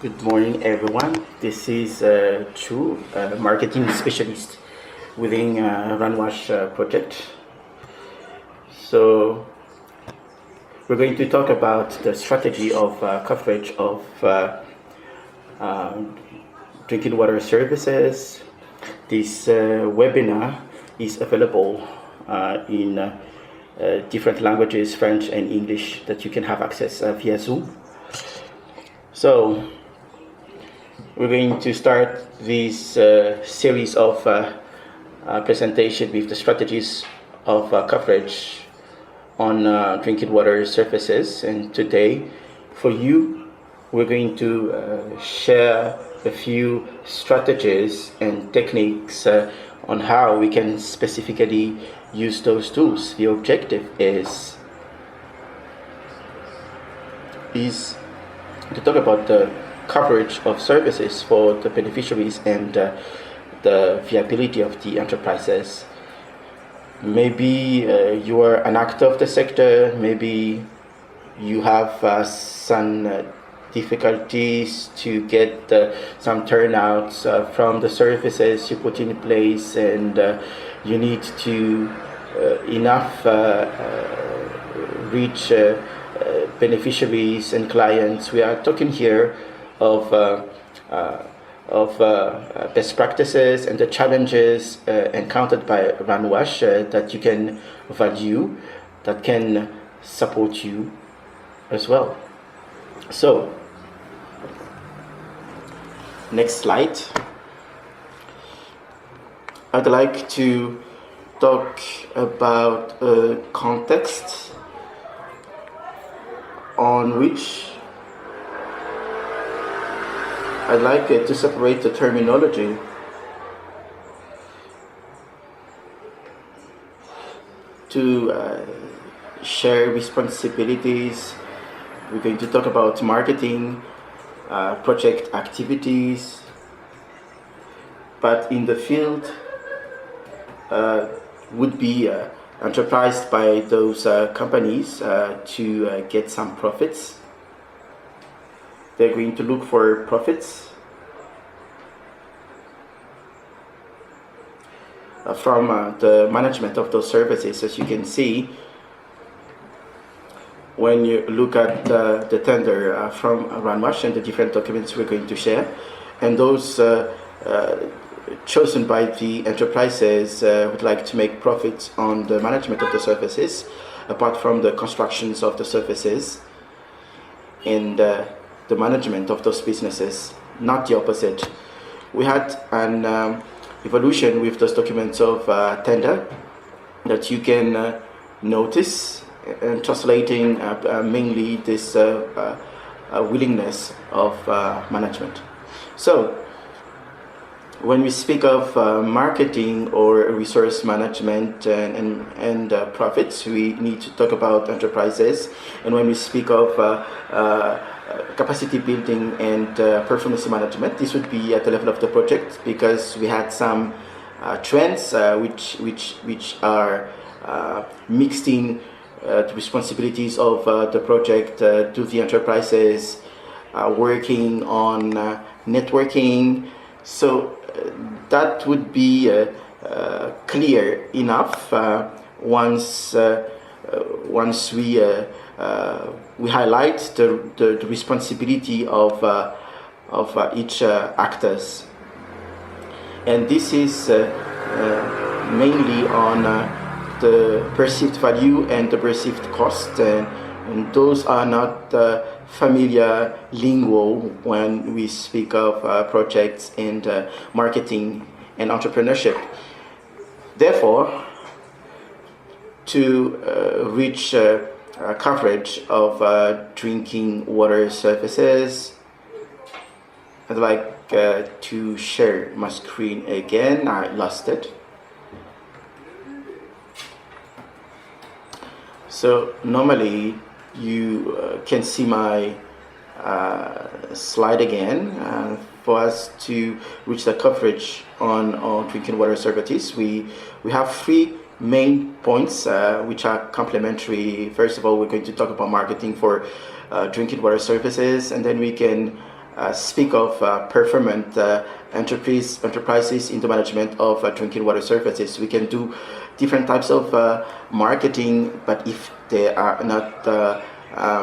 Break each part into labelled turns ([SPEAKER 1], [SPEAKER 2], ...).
[SPEAKER 1] Good morning, everyone. This is Chu, marketing specialist within Runwash project. So we're going to talk about the strategy of coverage of drinking water services. This webinar is available in different languages, French and English, that you can have access via Zoom. So we're going to start this series of presentation with the strategies of coverage on drinking water surfaces. And today, for you, we're going to share a few strategies and techniques on how we can specifically use those tools. The objective is to talk about the coverage of services for the beneficiaries and the viability of the enterprises. Maybe you are an actor of the sector, maybe you have some difficulties to get some turnouts from the services you put in place, and you need to enough reach beneficiaries and clients. We are talking here of best practices and the challenges encountered by Runwash that you can value, that can support you as well. So, next slide. I'd like to talk about a context on which I'd like to separate the terminology. To share responsibilities. We're going to talk about marketing, project activities, but in the field would be enterprised by those companies to get some profits. They're going to look for profits from the management of those services. As you can see, when you look at the tender from Runwash and the different documents we're going to share, and those chosen by the enterprises would like to make profits on the management of the services, apart from the constructions of the services and the management of those businesses, not the opposite. We had an evolution with those documents of tender that you can notice, and translating mainly this willingness of management. So when we speak of marketing or resource management and profits, we need to talk about enterprises. And when we speak of capacity building and performance management, this would be at the level of the project, because we had some trends which are mixed in the responsibilities of the project to the enterprises, working on networking. So that would be clear enough once we highlight the responsibility of each actors, and this is mainly on the perceived value and the perceived cost, and those are not familiar lingo when we speak of projects and marketing and entrepreneurship. Therefore, to reach coverage of drinking water services, I'd like to share my screen again. I lost it. So normally you can see my slide again. For us to reach the coverage on drinking water services, we have three main points which are complementary. First of all, we're going to talk about marketing for drinking water services, and then we can speak of performant enterprises in the management of drinking water surfaces. We can do different types of marketing, but if they are not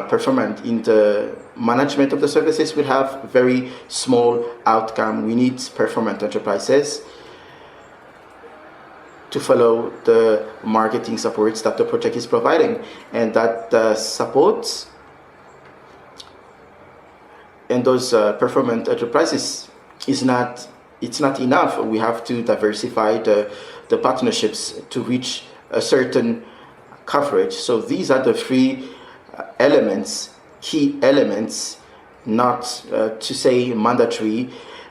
[SPEAKER 1] performant in the management of the services, we have very small outcome. We need performant enterprises to follow the marketing supports that the project is providing, and that supports and those performant enterprises it's not enough. We have to diversify the partnerships to reach a certain coverage. So these are the three key elements, not to say mandatory,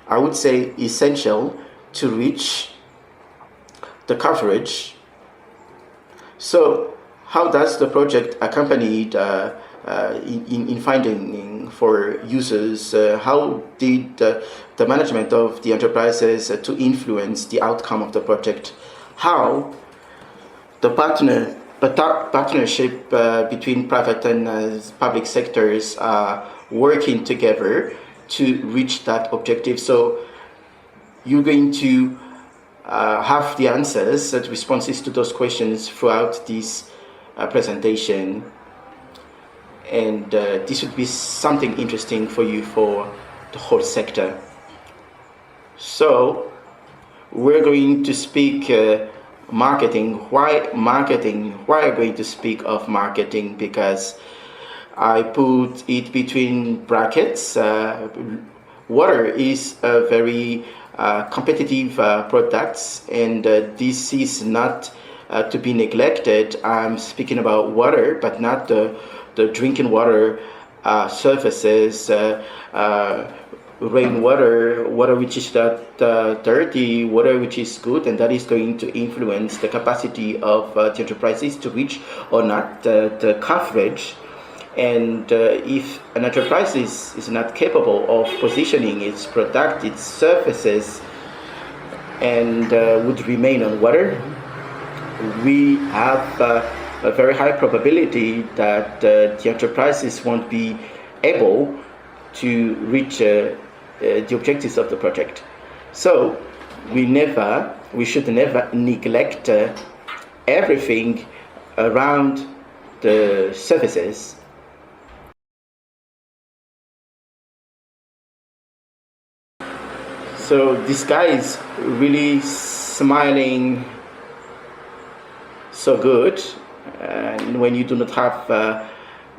[SPEAKER 1] I would say essential to reach the coverage. So how does the project accompanied in finding for users? How did the management of the enterprises to influence the outcome of the project? How the partnership between private and public sectors are working together to reach that objective. So you're going to have the answers and responses to those questions throughout this presentation, and this would be something interesting for you for the whole sector. So we're going to speak marketing. Why marketing? Why are we going to speak of marketing? Because I put it between brackets. Water is a very competitive product, and this is not to be neglected. I'm speaking about water, but not the drinking water surfaces, rainwater, water which is not dirty, water which is good, and that is going to influence the capacity of the enterprises to reach or not the coverage. And if an enterprise is not capable of positioning its product, its services, and would remain on water, we have a very high probability that the enterprises won't be able to reach the objectives of the project. So we should never neglect everything around the services. So this guy is really smiling so good, and when you do not have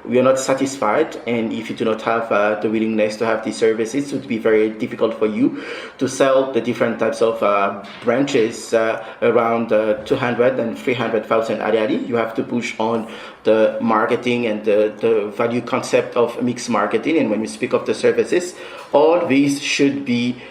[SPEAKER 1] we are not satisfied, and if you do not have the willingness to have these services, it would be very difficult for you to sell the different types of branches around 200 and 300,000 ariari. You have to push on the marketing and the value concept of mixed marketing, and when we speak of the services, all these should be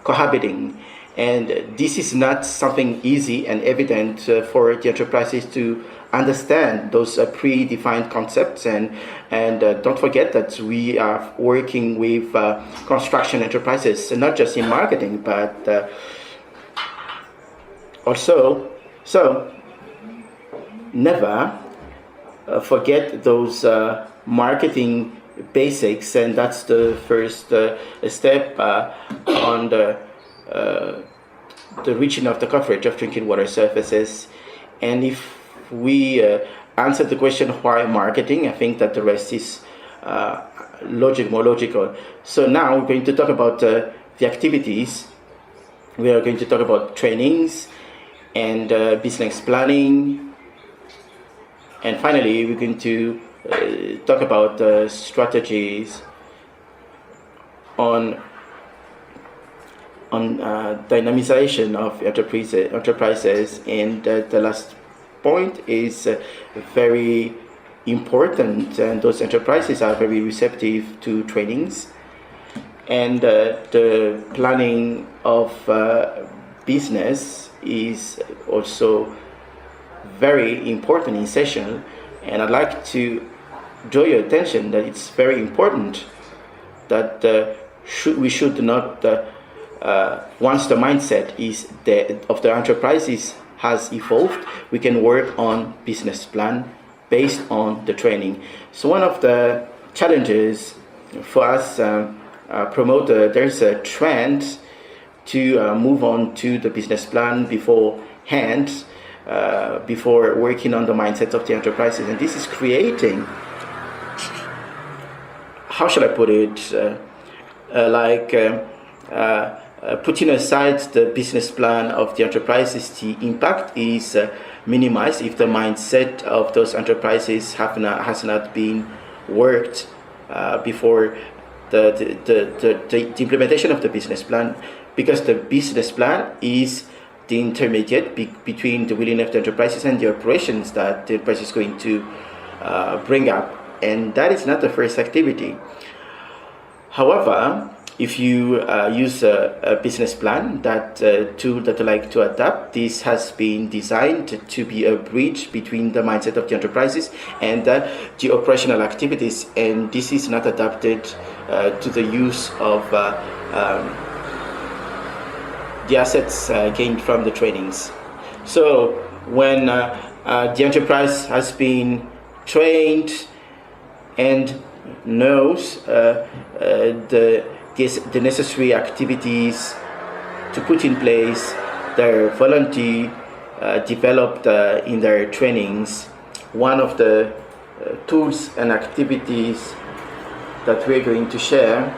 [SPEAKER 1] cohabiting. And this is not something easy and evident for the enterprises to understand those predefined concepts. And don't forget that we are working with construction enterprises, not just in marketing, but also. So never forget those marketing basics, and that's the first step on the reaching of the coverage of drinking water surfaces. And if we answer the question why marketing, I think that the rest is more logical. So now we're going to talk about the activities. We are going to talk about trainings and business planning, and finally we're going to talk about strategies on dynamization of enterprises. And the last point is very important, and those enterprises are very receptive to trainings, and the planning of business is also very important, essential. And I'd like to draw your attention that it's very important that we should not once the mindset of the enterprises has evolved, we can work on business plan based on the training. So one of the challenges for us there's a trend to move on to the business plan beforehand, before working on the mindset of the enterprises. And this is creating, how should I put it, putting aside the business plan of the enterprises, the impact is minimized if the mindset of those enterprises has not been worked before the implementation of the business plan, because the business plan is the intermediate between the willingness of the enterprises and the operations that the enterprise is going to bring up, and that is not the first activity. However, if you use a business plan, that tool that I like to adapt, this has been designed to be a bridge between the mindset of the enterprises and the operational activities, and this is not adapted to the use of the assets gained from the trainings. So when the enterprise has been trained and knows the necessary activities to put in place, their volunteer developed in their trainings, one of the tools and activities that we're going to share.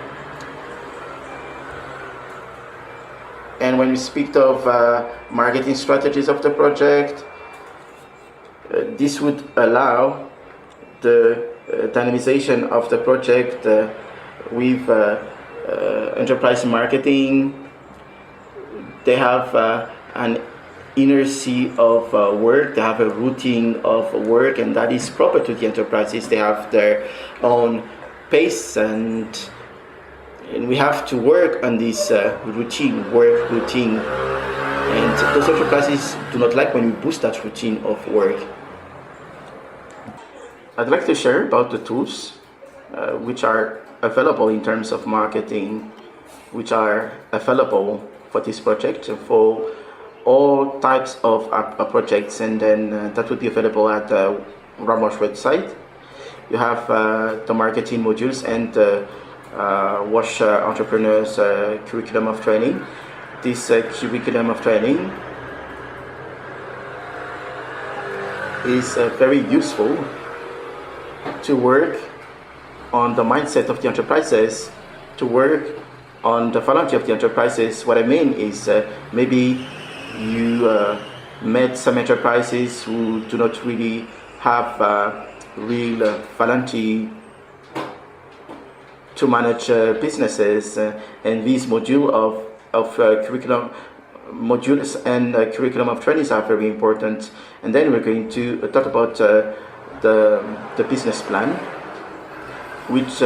[SPEAKER 1] And when we speak of marketing strategies of the project, this would allow the dynamization of the project with enterprise marketing. They have an inertia of work, they have a routine of work, and that is proper to the enterprises. They have their own pace, and we have to work on this work routine. And those enterprises do not like when we boost that routine of work. I'd like to share about the tools which are available in terms of marketing, which are available for this project, for all types of projects, and then that would be available at the Ramwash website. You have the marketing modules and the WASH Entrepreneurs curriculum of training. This curriculum of training is very useful to work on the mindset of the enterprises, to work on the volunteer of the enterprises. What I mean is maybe you met some enterprises who do not really have real volunteer to manage businesses, and these module of curriculum modules and curriculum of trainings are very important. And then we're going to talk about the business plan, which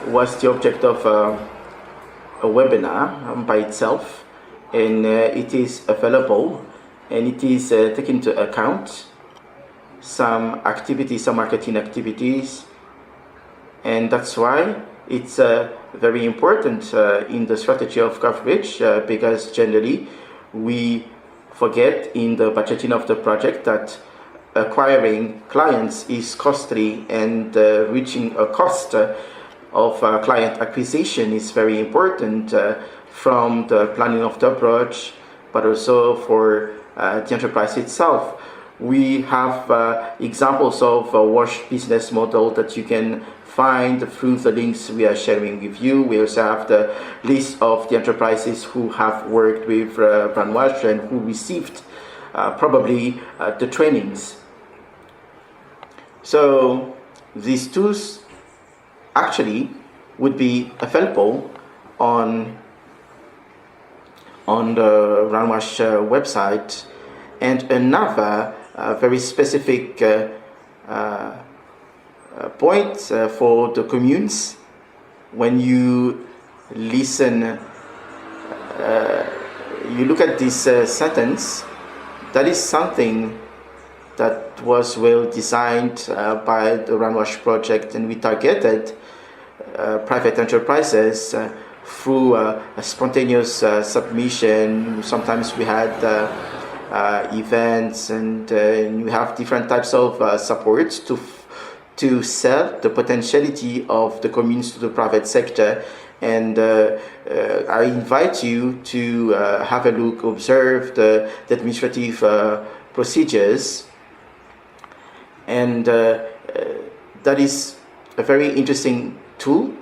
[SPEAKER 1] was the object of a webinar by itself, and it is available, and it is taking into account some activities, some marketing activities, and that's why it's very important in the strategy of coverage, because generally we forget in the budgeting of the project that acquiring clients is costly, and reaching a cost of client acquisition is very important from the planning of the approach, but also for the enterprise itself. We have examples of a WASH business model that you can find through the links we are sharing with you. We also have the list of the enterprises who have worked with Brand WASH and who received probably the trainings. So these tools actually would be available on the Ranwash website. And another very specific point for the communes, when you listen, you look at this sentence, that is something that was well designed by the Ranwash project, and we targeted private enterprises through a spontaneous submission. Sometimes we had events, and we have different types of supports to to sell the potentiality of the communes to the private sector. And I invite you to have a look, observe the administrative procedures. And that is a very interesting tool.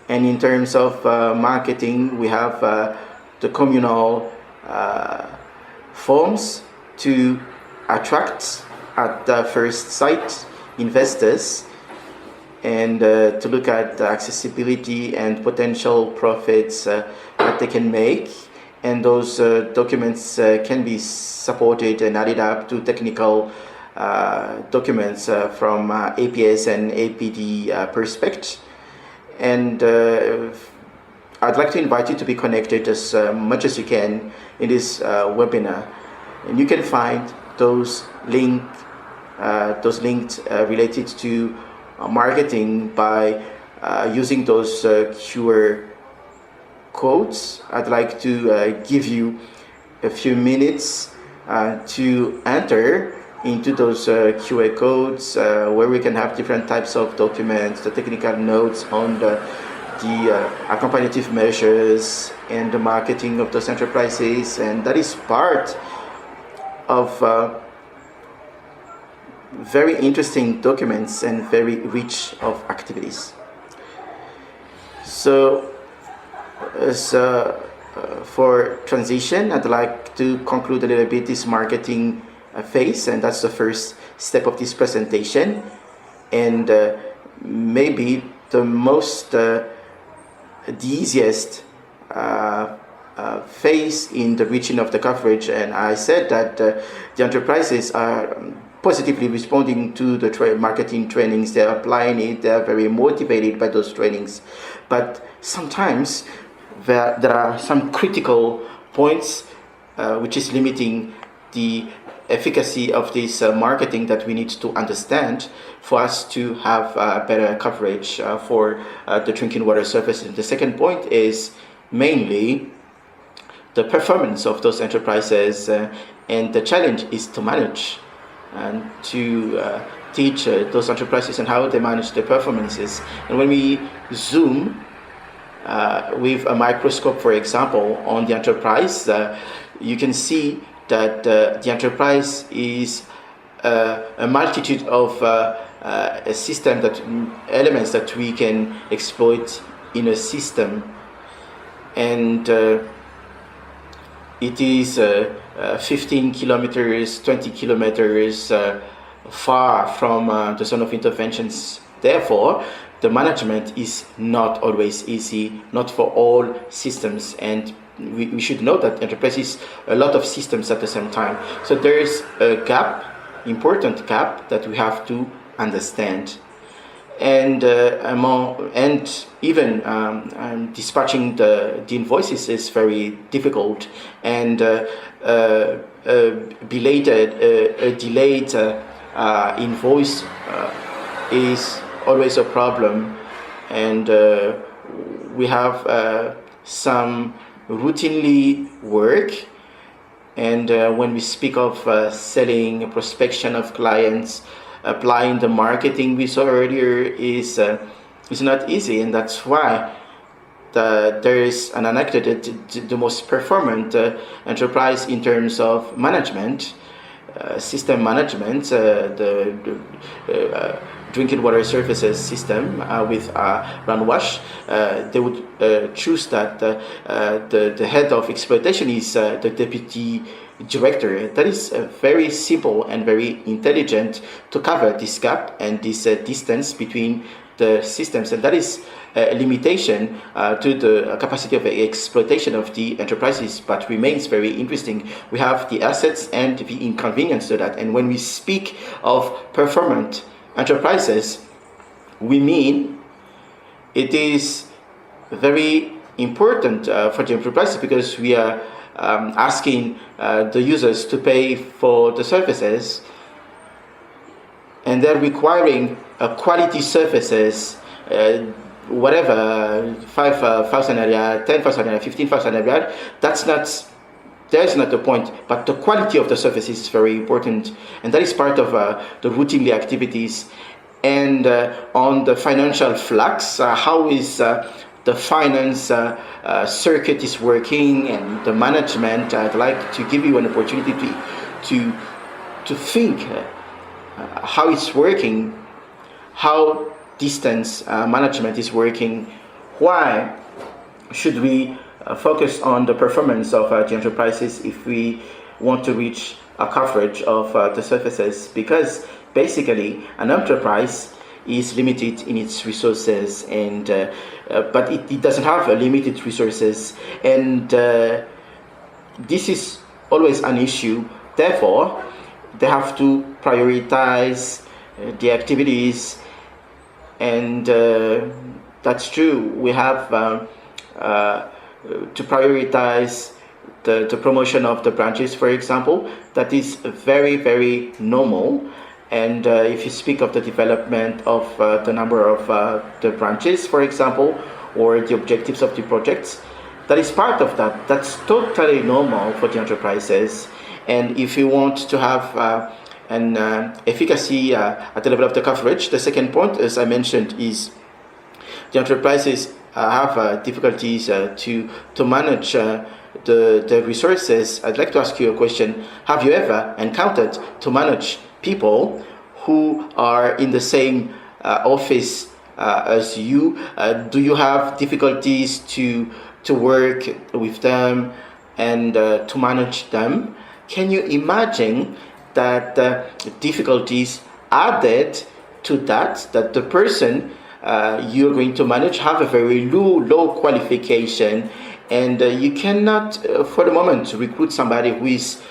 [SPEAKER 1] And in terms of marketing, we have the communal forms to attract at the first sight investors, and to look at the accessibility and potential profits that they can make. And those documents can be supported and added up to technical documents from APS and APD perspective. And I'd like to invite you to be connected as much as you can in this webinar. And you can find those links related to marketing by using those QR codes. I'd like to give you a few minutes to enter into those QR codes where we can have different types of documents, the technical notes on the accompagnative measures and the marketing of those enterprises. And that is part of very interesting documents and very rich of activities. So as for transition, I'd like to conclude a little bit this marketing phase, and that's the first step of this presentation, and maybe the most the easiest phase in the reaching of the coverage. And I said that the enterprises are positively responding to the marketing trainings. They're applying it. They're very motivated by those trainings. But sometimes there are some critical points which is limiting the efficacy of this marketing that we need to understand for us to have better coverage for the drinking water services. The second point is mainly the performance of those enterprises, and the challenge is to manage and to teach those enterprises and how they manage their performances. And when we zoom with a microscope, for example, on the enterprise, you can see that the enterprise is a multitude of a system elements that we can exploit in a system, and it is 15 kilometers, 20 kilometers far from the zone of interventions. Therefore, the management is not always easy, not for all systems, and we should know that enterprises a lot of systems at the same time. So there is a gap, important gap, that we have to understand. And even dispatching the invoices is very difficult, and a delayed invoice is always a problem. And we have some routinely work, and when we speak of selling, prospection of clients, applying the marketing we saw earlier is not easy. And that's why there is an anecdote the most performant enterprise in terms of management, system management, the drinking water services system with Runwash, they would choose that the head of exploitation is the deputy director. That is very simple and very intelligent to cover this gap and this distance between the systems, and that is a limitation to the capacity of exploitation of the enterprises, but remains very interesting. We have the assets and the inconvenience to that. And when we speak of performant enterprises, we mean it is very important for the enterprises, because we are asking the users to pay for the services, and they're requiring quality services, whatever, 5,000 area, 10,000 area, 15,000 area. That's not the point, but the quality of the service is very important, and that is part of the routinely activities. And on the financial flux, how is the finance circuit is working and the management. I'd like to give you an opportunity to think how it's working, how distance management is working. Why should we focus on the performance of the enterprises if we want to reach a coverage of the surfaces? Because basically an enterprise is limited in its resources, and but it doesn't have limited resources, and this is always an issue. Therefore, they have to prioritize the activities, and that's true. We have to prioritize the promotion of the branches, for example. That is very, very normal. And if you speak of the development of the number of the branches, for example, or the objectives of the projects, that is part of that. That's totally normal for the enterprises. And if you want to have an efficacy at the level of the coverage, the second point, as I mentioned, is the enterprises have difficulties to manage the resources. I'd like to ask you a question. Have you ever encountered to manage people who are in the same office as you? Do you have difficulties to work with them and to manage them? Can you imagine that difficulties added to that the person you're going to manage have a very low qualification, and you cannot for the moment recruit somebody who is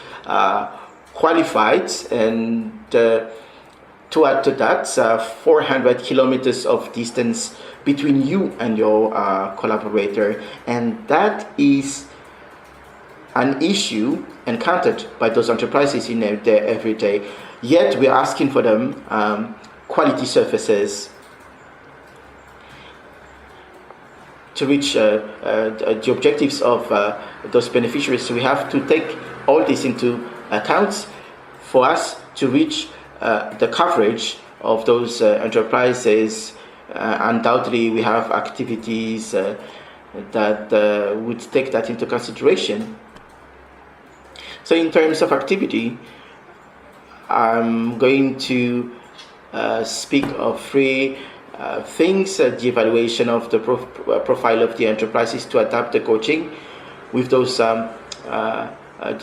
[SPEAKER 1] qualified, and to add to that 400 kilometers of distance between you and your collaborator, and that is an issue encountered by those enterprises in their everyday. Yet we are asking for them quality services to reach the objectives of those beneficiaries. So we have to take all this into account for us to reach the coverage of those enterprises. Undoubtedly, we have activities that would take that into consideration. So in terms of activity, I'm going to speak of three things: the evaluation of the profile of the enterprises to adapt the coaching with those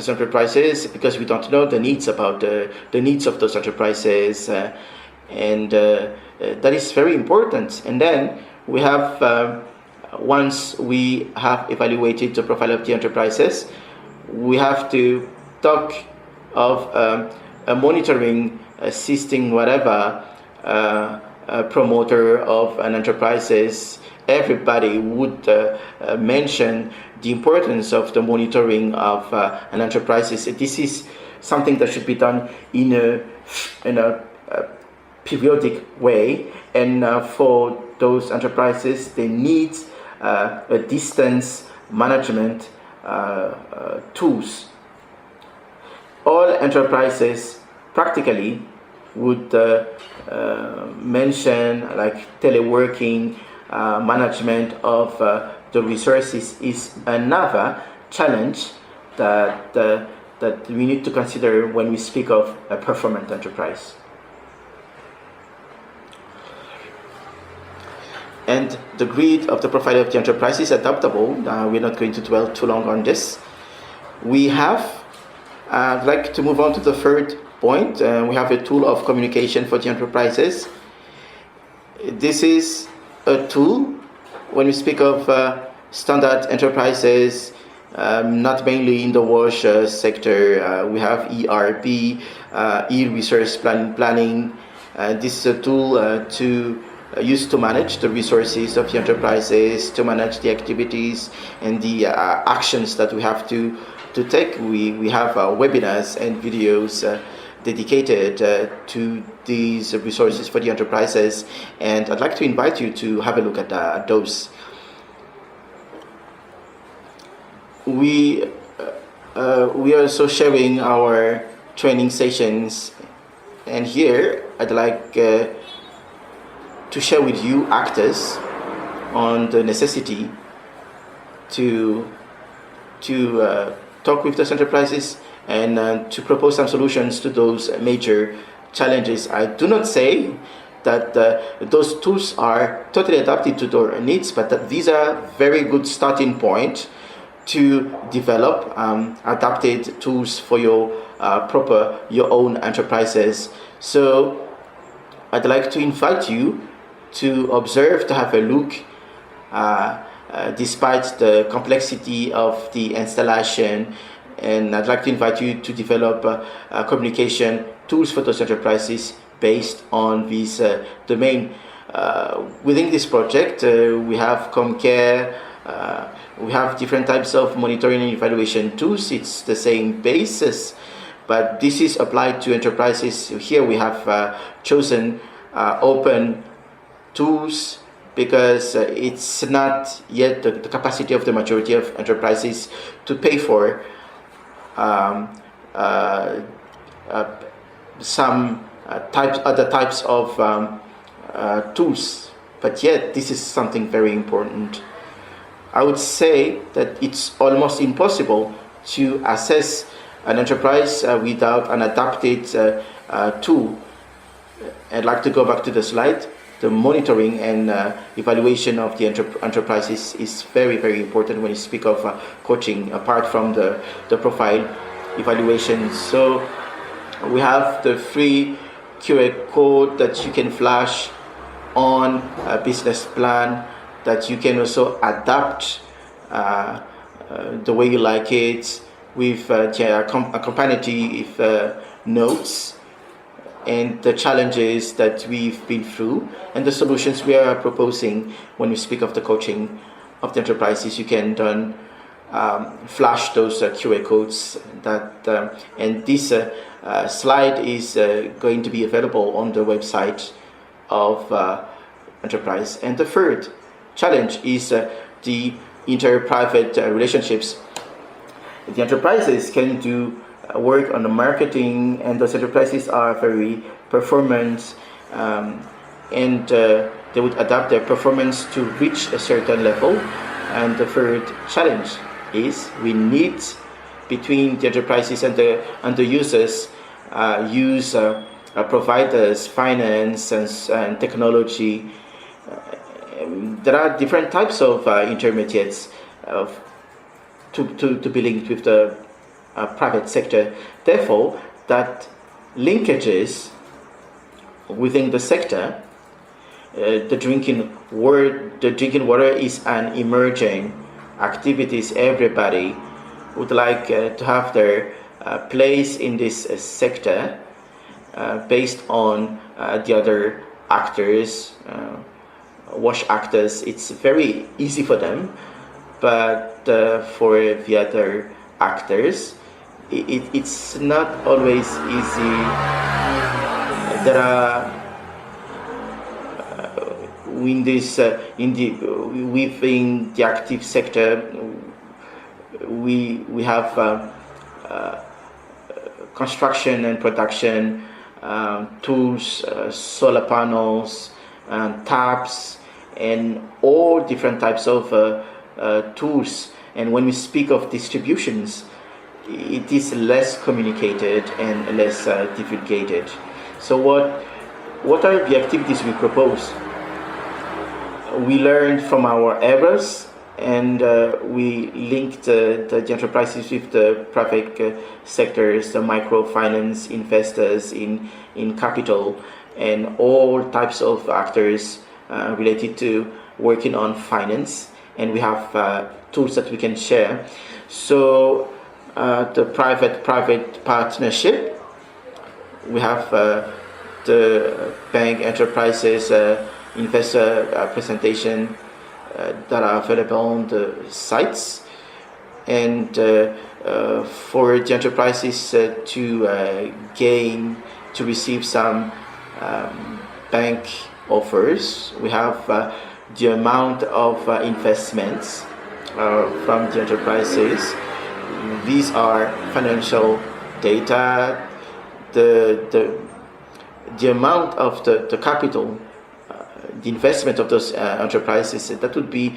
[SPEAKER 1] enterprises, because we don't know the needs about the needs of those enterprises, and that is very important. And then we have once we have evaluated the profile of the enterprises, we have to talk of a monitoring, assisting, whatever, promoter of an enterprises. Everybody would mention the importance of the monitoring of an enterprises. This is something that should be done in a periodic way, and for those enterprises, they need a distance management tools. All enterprises practically would mention, like, teleworking, management of the resources is another challenge that we need to consider when we speak of a performant enterprise. And the grid of the profile of the enterprise is adaptable. We're not going to dwell too long on this. We have, I'd like to move on to the third point. We have a tool of communication for the enterprises. This is a tool when we speak of standard enterprises, not mainly in the wash sector. We have ERP, e-resource planning. This is a tool to used to manage the resources of the enterprises, to manage the activities and the actions that we have to take. We have webinars and videos dedicated to these resources for the enterprises, and I'd like to invite you to have a look at those. We are also sharing our training sessions, and here I'd like to share with you actors on the necessity to talk with those enterprises and to propose some solutions to those major challenges. I do not say that those tools are totally adapted to their needs, but that these are very good starting point to develop adapted tools for your own enterprises. So I'd like to invite you to observe, to have a look, despite the complexity of the installation. And I'd like to invite you to develop communication tools for those enterprises based on this domain. Within this project, we have ComCare, we have different types of monitoring and evaluation tools. It's the same basis, but this is applied to enterprises. Here we have chosen open tools because it's not yet the capacity of the majority of enterprises to pay for some other types of tools, but yet this is something very important. I would say that it's almost impossible to assess an enterprise without an adapted tool. I'd like to go back to the slide. The monitoring and evaluation of the enterprises is very, very important when you speak of coaching, apart from the profile evaluation. So we have the free QR code that you can flash on a business plan, that you can also adapt the way you like it with accompanied notes and the challenges that we've been through and the solutions we are proposing. When we speak of the coaching of the enterprises, you can then flash those QR codes and this slide is going to be available on the website of enterprise. And the third challenge is the inter-private relationships. The enterprises can do work on the marketing, and those enterprises are very performant, and they would adapt their performance to reach a certain level. And the third challenge is we need, between the enterprises and the users, providers, finance and technology. There are different types of intermediates to be linked with the private sector. Therefore, that linkages within the sector, the drinking water is an emerging activities. Everybody would like to have their place in this sector based on the other actors, wash actors. It's very easy for them, but for the other actors, it's not always easy. There are within the active sector, we have construction and production tools, solar panels, taps, and all different types of tools. And when we speak of distributions, it is less communicated and less divulgated. So what are the activities we propose? We learned from our errors, and we linked the enterprises with the private sectors, the microfinance investors in capital, and all types of actors related to working on finance. And we have tools that we can share. So the private partnership, we have the bank enterprises investor presentation that are available on the sites, and for the enterprises to receive some bank offers, we have the amount of investments from the enterprises. These are financial data, the amount of the capital the investment of those enterprises. That would be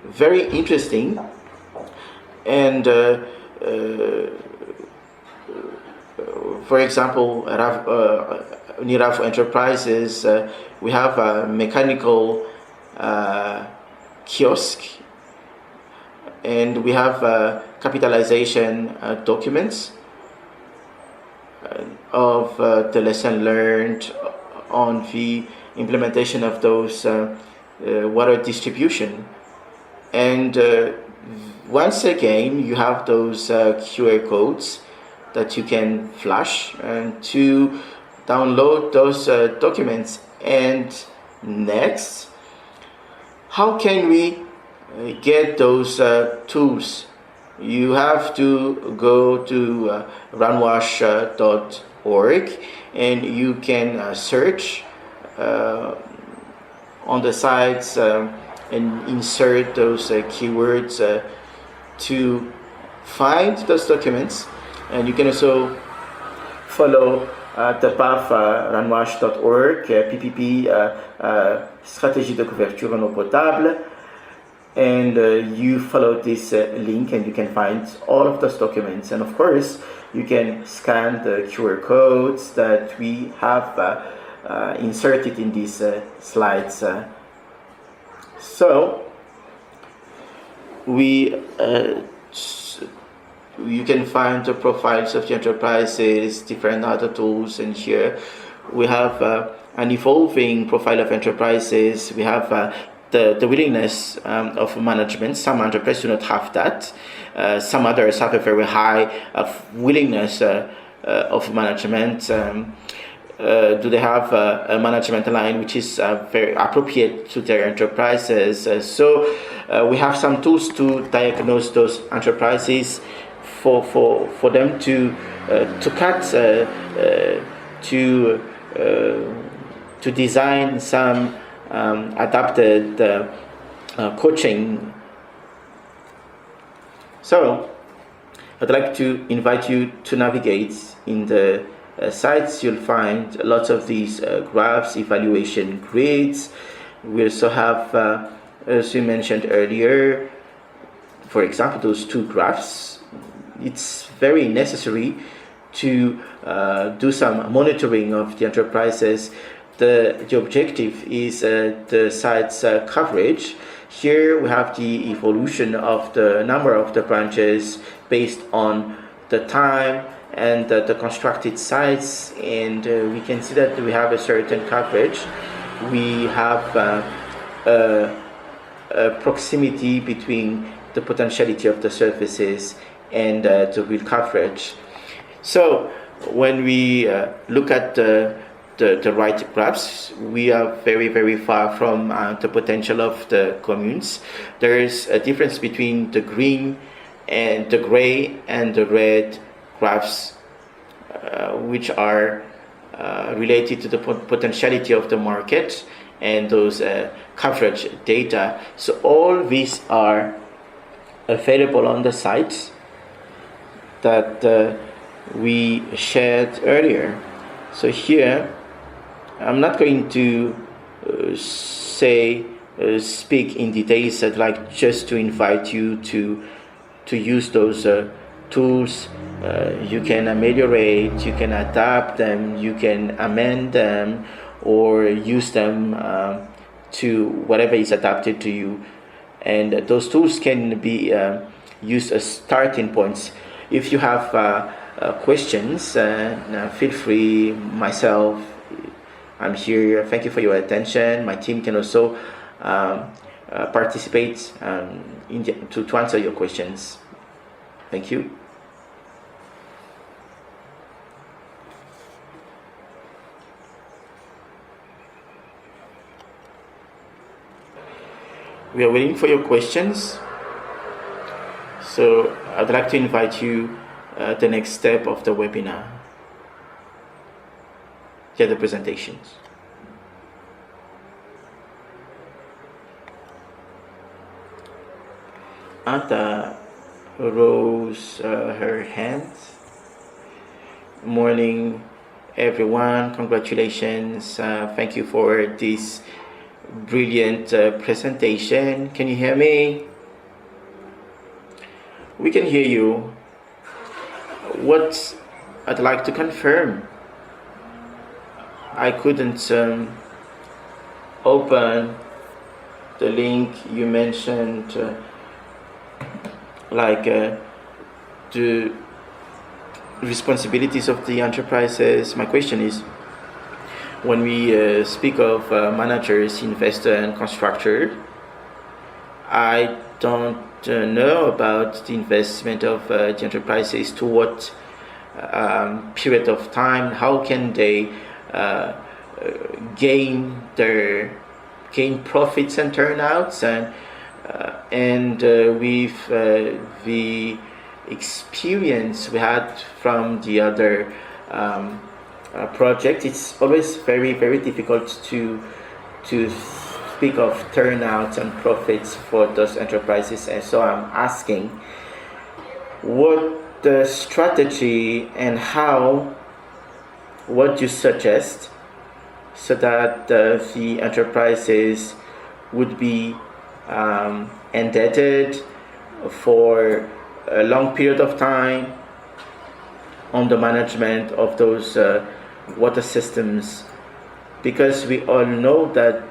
[SPEAKER 1] very interesting. And for example, Nirav Enterprises, we have a mechanical kiosk, and we have capitalization documents of the lesson learned on the implementation of those water distribution. And once again, you have those QR codes that you can flash and to download those documents. And next, how can we get those tools? You have to go to runwash.org, and you can search on the sites and insert those keywords to find those documents. And you can also follow the path runwash.org, PPP, Stratégie de couverture en eau potable, and you follow this link and you can find all of those documents. And of course, you can scan the QR codes that we have inserted in these slides. So you can find the profiles of the enterprises, different other tools, and here we have an evolving profile of enterprises. We have the willingness of management. Some enterprises do not have that. Some others have a very high willingness of management. Do they have a management line which is very appropriate to their enterprises? So we have some tools to diagnose those enterprises for them to cut to design some adapted coaching. So I'd like to invite you to navigate in the sites. You'll find lots of these graphs, evaluation grids. We also have, as we mentioned earlier, for example, those two graphs. It's very necessary to do some monitoring of the enterprises. The objective is the site's coverage. Here we have the evolution of the number of the branches based on the time and the constructed sites, and we can see that we have a certain coverage. We have a proximity between the potentiality of the surfaces and the real coverage. So when we look at the right graphs, we are very, very far from the potential of the communes. There is a difference between the green and the gray and the red graphs, which are related to the potentiality of the market and those coverage data. So all these are available on the site that we shared earlier. So here, I'm not going to speak in details. I'd like just to invite you to use those tools. You can ameliorate, you can adapt them, you can amend them, or use them to whatever is adapted to you. And those tools can be used as starting points. If you have questions, feel free. Myself, I'm here. Thank you for your attention. My team can also participate to answer your questions. Thank you. We are waiting for your questions. So I'd like to invite you the next step of the webinar. Here are the presentations. Anta rose her hand. Morning, everyone. Congratulations. Thank you for this brilliant presentation. Can you hear me? We can hear you. What I'd like to confirm, I couldn't open the link you mentioned, the responsibilities of the enterprises. My question is, when we speak of managers, investor, and constructor, I don't know about the investment of the enterprises. To what period of time? How can they gain profits and turnouts? And with the experience we had from the other project, it's always very, very difficult to speak of turnouts and profits for those enterprises. And so I'm asking, what the strategy and what you suggest so that the enterprises would be indebted for a long period of time on the management of those water systems, because we all know that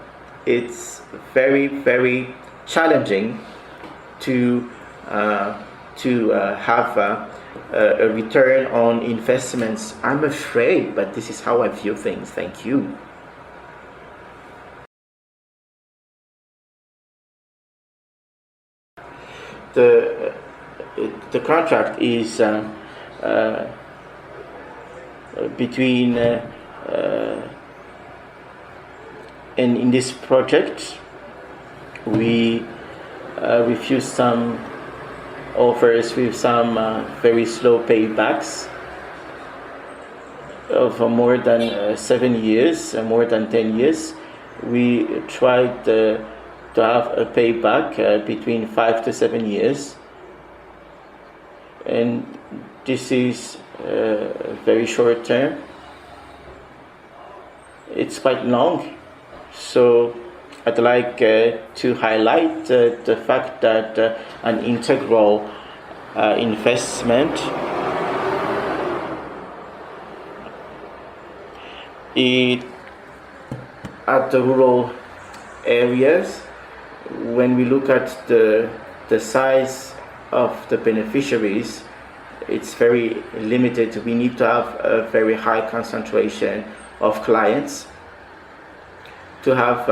[SPEAKER 1] it's very, very challenging to have a return on investments. I'm afraid, but this is how I view things. Thank you. The contract is between and in this project we refuse some offers with some very slow paybacks of more than 7 years, more than 10 years. We tried to have a payback between 5 to 7 years, and this is very short term. It's quite long, so I'd like to highlight the fact that an integral investment at the rural areas, when we look at the size of the beneficiaries, it's very limited. We need to have a very high concentration of clients to have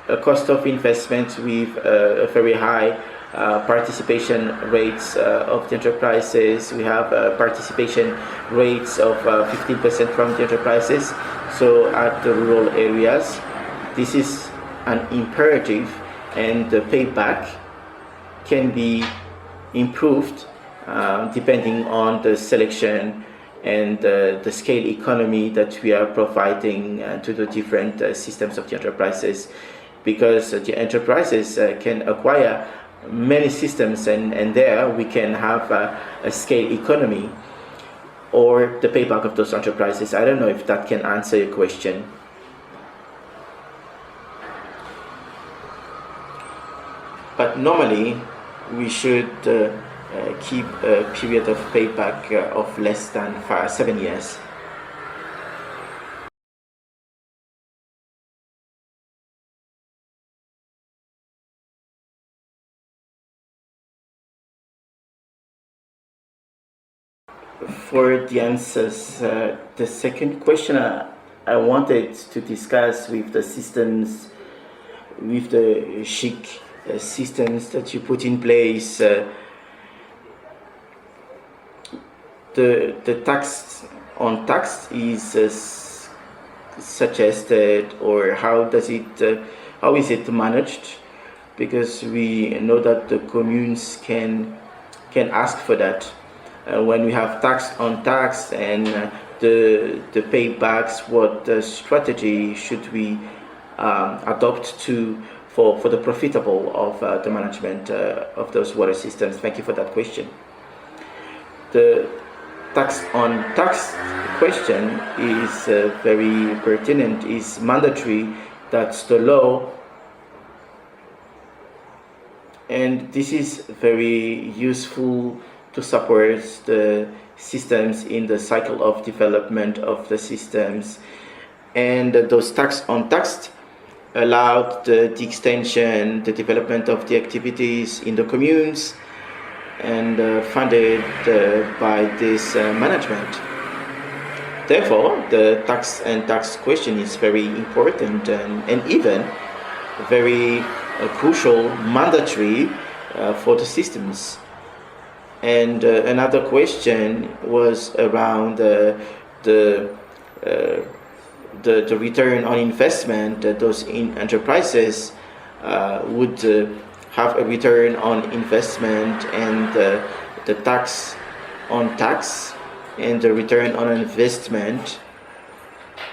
[SPEAKER 1] a cost of investment with a very high participation rates of the enterprises. We have participation rates of 15% from the enterprises. So at the rural areas, this is an imperative, and the payback can be improved depending on the selection and the scale economy that we are providing to the different systems of the enterprises, because the enterprises can acquire many systems, and there we can have a scale economy or the payback of those enterprises. I don't know if that can answer your question. But normally we should keep a period of payback of less than 7 years. For the answers, the second question I wanted to discuss with the systems, with the chic systems that you put in place, the tax on tax is suggested, or how is it managed? Because we know that the communes can ask for that. When we have tax on tax and the paybacks, what strategy should we adopt for the profitable of the management of those water systems? Thank you for that question. The tax on tax question is very pertinent, is mandatory. That's the law, and this is very useful to support the systems in the cycle of development of the systems. And those tax on tax allowed the extension, the development of the activities in the communes, and funded by this management. Therefore, the tax and tax question is very important and even very crucial, mandatory for the systems. And another question was around the return on investment. Those enterprises would have a return on investment, and the tax on tax and the return on investment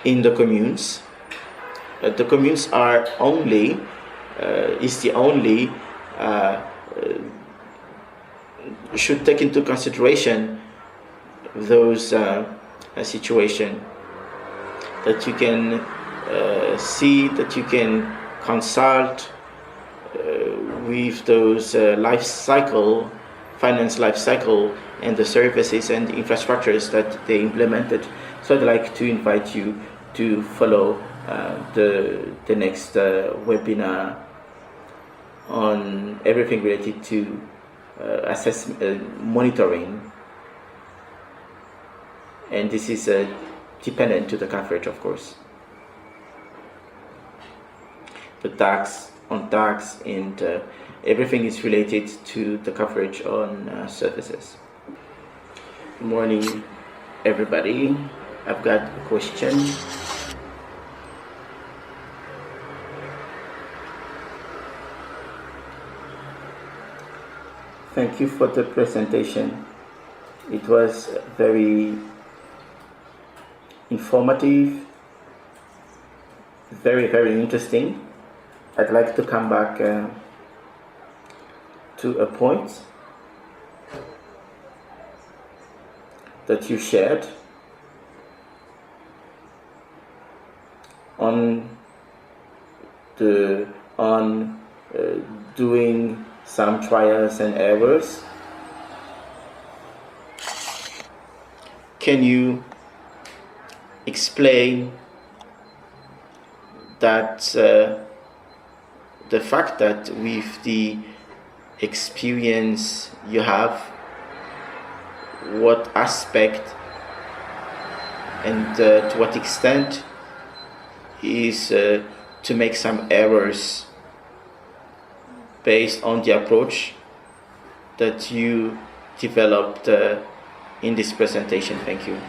[SPEAKER 1] in the communes. The communes are only should take into consideration those situation that you can see, that you can consult with those finance life cycle, and the services and the infrastructures that they implemented. So I'd like to invite you to follow the next webinar on everything related to assessment, monitoring, and this is dependent to the coverage, of course. The tax on tax and everything is related to the coverage on services. Good morning, everybody. I've got a question. Thank you for the presentation. It was very informative, very, very interesting. I'd like to come back to a point that you shared on doing some trials and errors. Can you explain that the fact that with the experience you have, what aspect and to what extent is to make some errors based on the approach that you developed in this presentation? Thank you.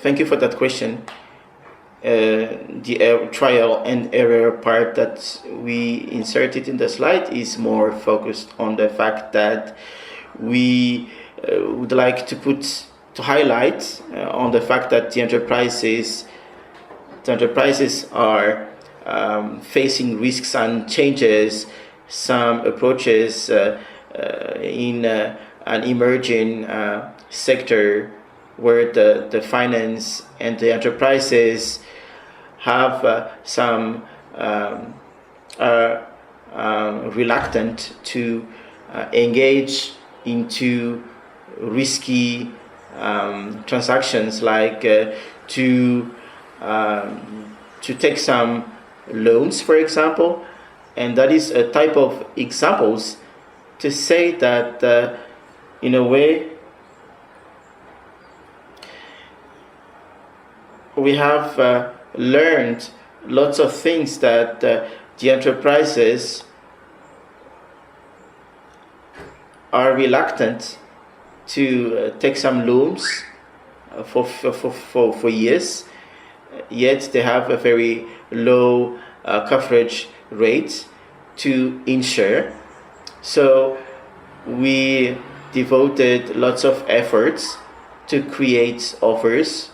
[SPEAKER 1] Thank you for that question. The trial and error part that we inserted in the slide is more focused on the fact that we would like to highlight on the fact that the enterprises are facing risks and changes, some approaches in an emerging sector where the finance and the enterprises have some reluctant to engage into risky transactions, like to take some loans, for example. And that is a type of examples to say that in a way we have learned lots of things, that the enterprises are reluctant to take some loans for years, yet they have a very low coverage rate to insure. So we devoted lots of efforts to create offers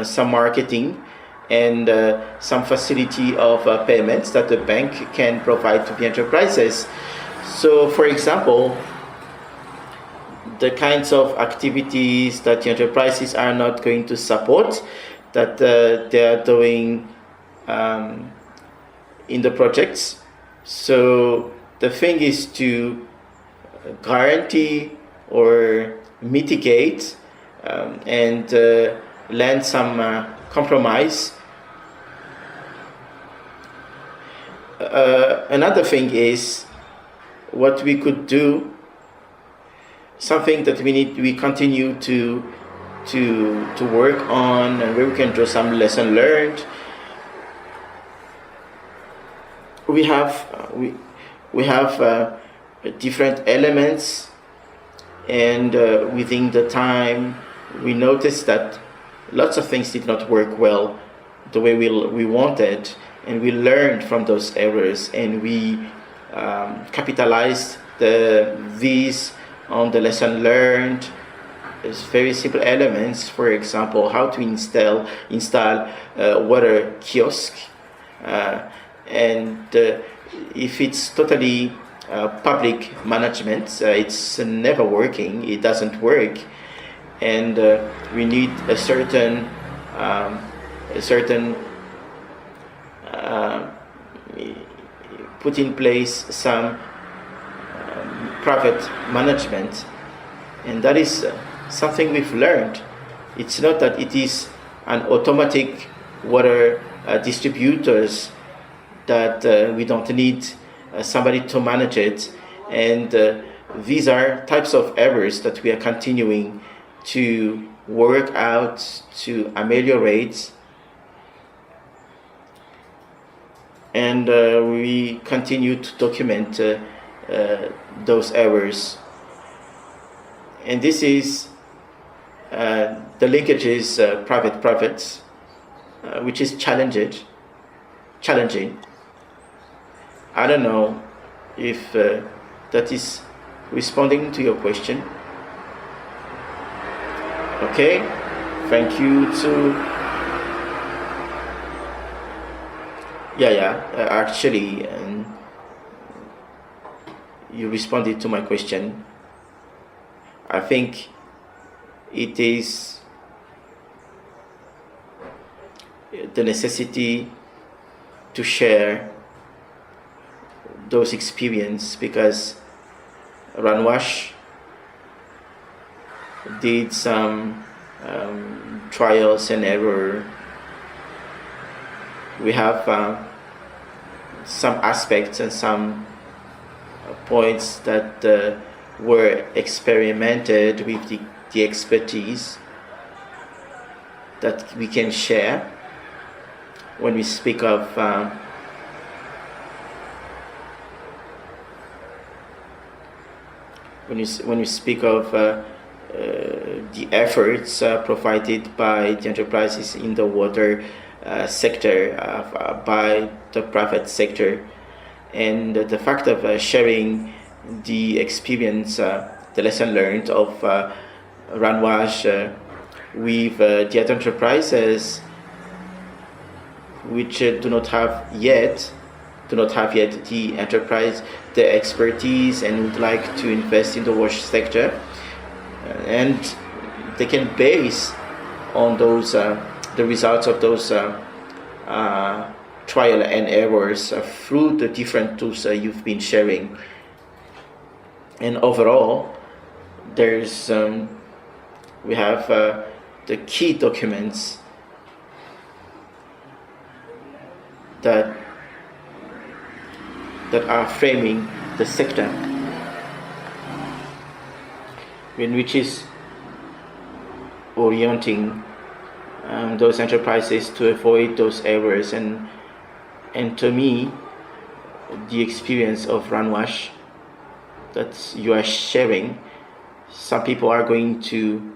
[SPEAKER 1] some marketing, and some facility of payments that the bank can provide to the enterprises. So, for example, the kinds of activities that the enterprises are not going to support, that they are doing in the projects. So the thing is to guarantee or mitigate and land some compromise. Another thing is what we could do, something that we continue to work on, and where we can draw some lesson learned. We have different elements, and within the time we noticed that lots of things did not work well the way we wanted, and we learned from those errors, and we capitalized these on the lesson learned. It's very simple elements, for example, how to install water kiosk, and if it's totally public management, it's never working, it doesn't work, and we need a certain put in place some private management, and that is something we've learned. It's not that it is an automatic water distributors, that we don't need somebody to manage it, and these are types of errors that we are continuing to work out, to ameliorate, and we continue to document those errors. And this is the linkages private, which is challenging. I don't know if that is responding to your question. Okay, thank you to actually you responded to my question. I think it is the necessity to share those experiences, because Ranwash did some trials and error. We have some aspects and some points that were experimented with the expertise that we can share when we speak of when we speak of the efforts provided by the enterprises in the water sector, by the private sector, and the fact of sharing the experience, the lesson learned of Ranwash with the other enterprises which do not have yet the expertise and would like to invest in the wash sector, and they can base on those the results of those trial and errors through the different tools you've been sharing. And overall, there's we have the key documents that are framing the sector, which is orienting those enterprises to avoid those errors. And to me, the experience of Ranwash that you are sharing, some people are going to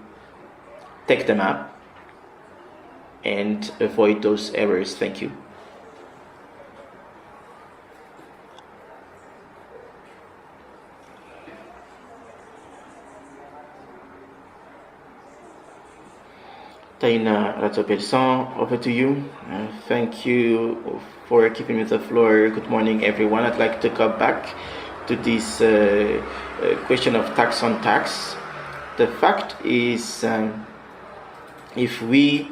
[SPEAKER 1] take them up and avoid those errors. Thank you. Taina Ratopelson, over to you. Thank you for giving me the floor. Good morning, everyone. I'd like to come back to this question of tax on tax. The fact is, if we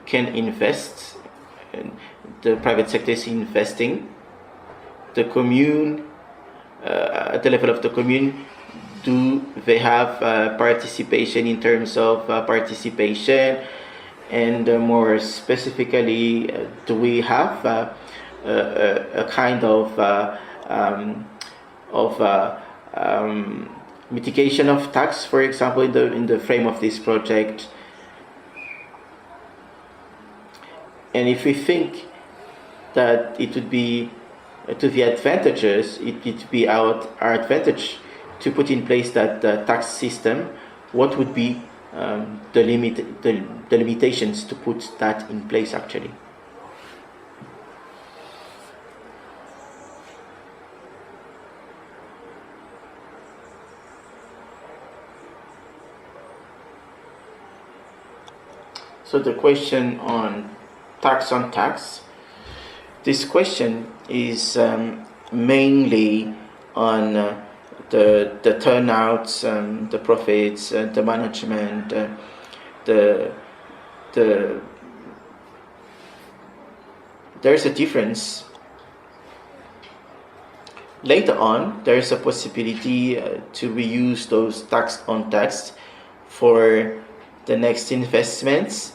[SPEAKER 1] can invest, the private sector is investing, the commune, at the level of the commune, do they have participation in terms of participation, and more specifically, do we have a kind of mitigation of tax, for example, in the frame of this project? And if we think that it would be to the advantages, it would be our advantage to put in place that tax system, what would be the limitations to put that in place actually? So the question on tax, this question is mainly on the turnouts, the profits, the management, there's a difference. Later on, there is a possibility to reuse those tax on tax for the next investments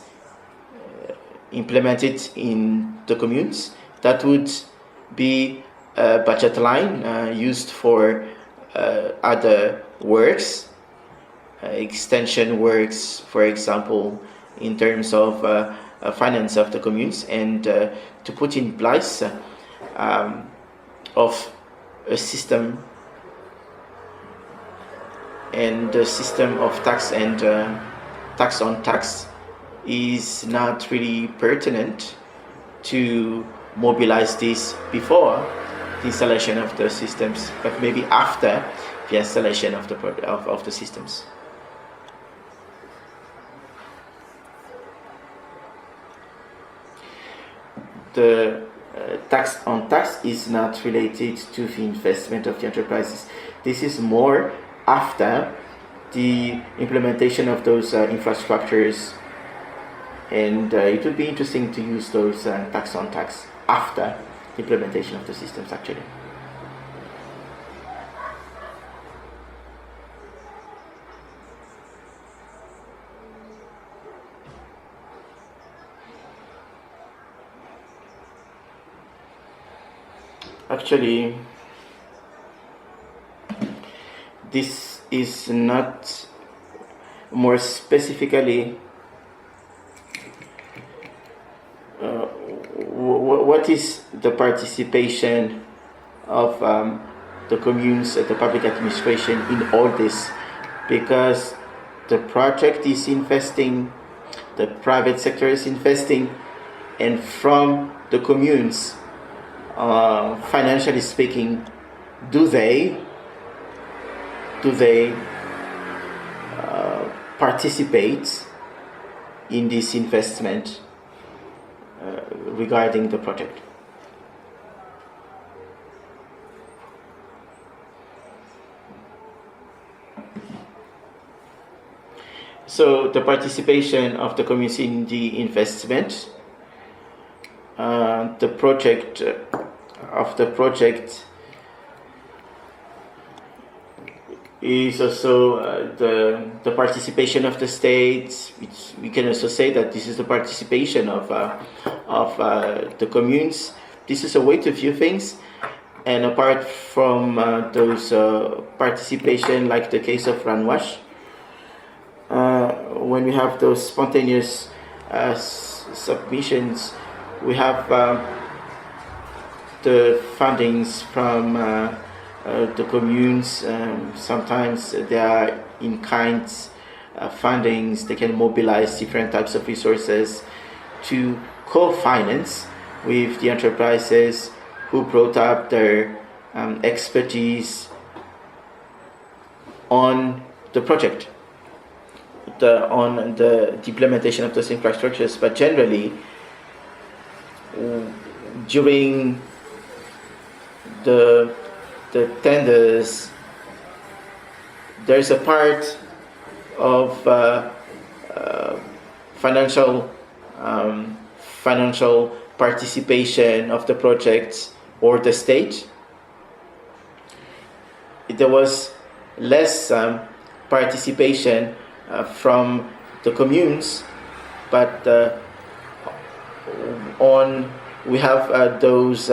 [SPEAKER 1] implemented in the communes. That would be a budget line used for other works, extension works, for example, in terms of finance of the communes, and to put in place of a system, and the system of tax and tax on tax is not really pertinent to mobilize this before the installation of the systems, but maybe after the installation of the systems. The tax on tax is not related to the investment of the enterprises. This is more after the implementation of those infrastructures, and it would be interesting to use those tax on tax after the implementation of the systems actually. Actually, this is not more specifically what is the participation of the communes, the public administration in all this, because the project is investing, the private sector is investing, and from the communes, financially speaking, do they participate in this investment regarding the project? So the participation of the community in the investment, the project is also the participation of the state. We can also say that this is the participation of the communes. This is a way to view things, and apart from those participation, like the case of Ranwash, when we have those spontaneous submissions, we have the fundings from the communes. Sometimes they are in kind fundings. They can mobilize different types of resources to co-finance with the enterprises who brought up their expertise on the project. on the implementation of those infrastructures, but generally during the tenders, there's a part of financial participation of the project or the state. There was less participation from the communes, but we have those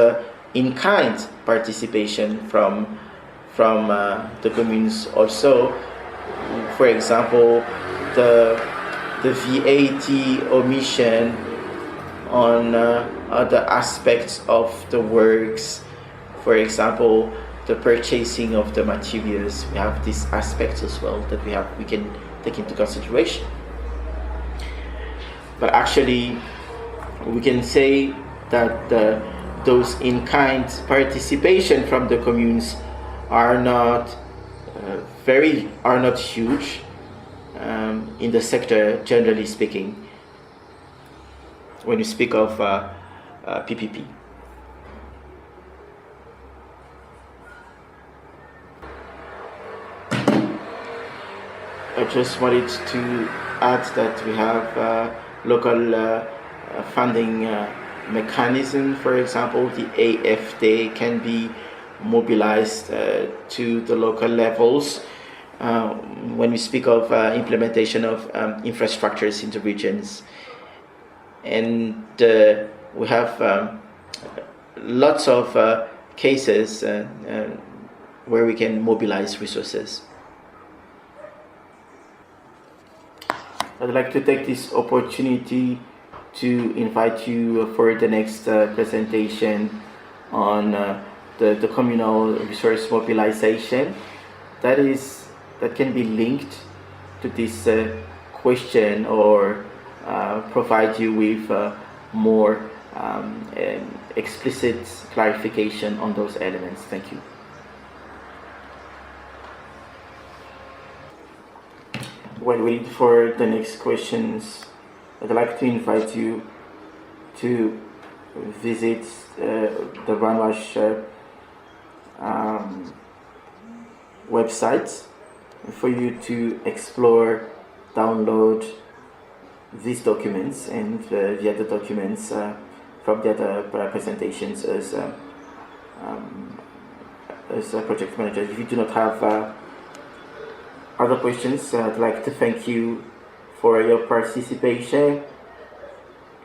[SPEAKER 1] in-kind participation from the communes also. For example, the VAT omission on other aspects of the works. For example, the purchasing of the materials. We have these aspects as well that we can take into consideration. But actually, we can say that those in-kind participation from the communes are not huge in the sector, generally speaking, when you speak of PPP. I just wanted to add that we have local funding mechanism. For example, the AFD can be mobilized to the local levels when we speak of implementation of infrastructures in the regions. And we have lots of cases where we can mobilize resources. I'd like to take this opportunity to invite you for the next presentation on the communal resource mobilization. That can be linked to this question or provide you with more explicit clarification on those elements. Thank you. While waiting for the next questions, I'd like to invite you to visit the Ranwash website for you to explore, download these documents and the other documents from the other presentations as a project manager. If you do not have other questions, I'd like to thank you for your participation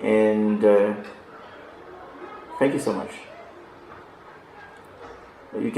[SPEAKER 1] and thank you so much. You can